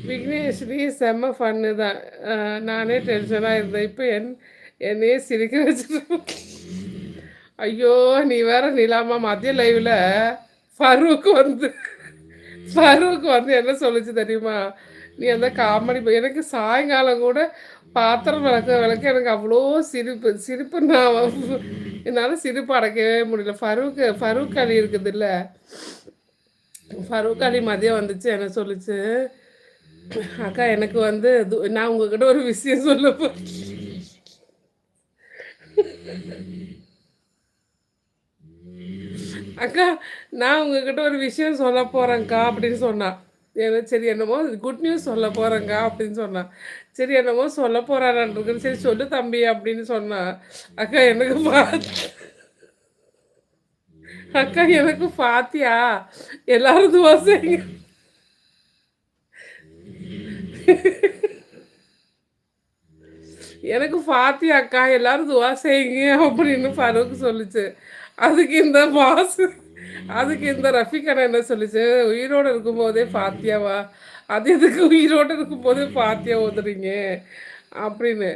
விக்னேஷ் நீ செம்ம ஃபன்னு தான். நானே டென்ஷனாக இருந்தேன். இப்போ என்னையே சிரிக்க வச்சுட்டு. ஐயோ நீ வேற நிலாமா மதிய லைவில் ஃபரூக் வந்து ஃபரூக் வந்து என்ன சொல்லுச்சு தெரியுமா? நீ அந்த காமெடி எனக்கு சாயங்காலம் கூட பாத்திரம் விளக்க எனக்கு அவ்வளோ சிரிப்பு சிரிப்பு நான் என்னால் சிரிப்பு அடக்கவே முடியல. ஃபரூக் அலி இருக்குது இல்லை, ஃபரூக் அலி மதியம் வந்துச்சு என்ன சொல்லுச்சு, அக்கா எனக்கு வந்து நான் உங்ககிட்ட ஒரு விஷயம் சொல்ல போறேன். அக்கா நான் உங்ககிட்ட ஒரு விஷயம் சொல்ல போகிறேங்க்கா அப்படின்னு சொன்னான். சரி என்னமோ குட் நியூஸ் சொல்ல போகிறேங்க்கா அப்படின்னு சொன்னான். சரி என்னமோ சொல்ல போகிறான்னு சரி சொல்லு தம்பி அப்படின்னு சொன்னான். அக்கா எனக்கு அக்கா எனக்கு பாத்தியா எல்லாரும் துவா செய்யுங்க. எனக்கு பாத்தியா அக்கா எல்லாரும் துவா செய்யுங்க அப்படின்னு ஃபரூக் சொல்லிச்சு. அதுக்கு இந்த பாஸ் அதுக்கு இந்த ரஃபிகனா என்ன சொல்லிச்சு, உயிரோடு இருக்கும்போதே பாத்தியாவா, அது எதுக்கு உயிரோடு இருக்கும்போதே பாத்தியா ஓதுறீங்க அப்படின்னு.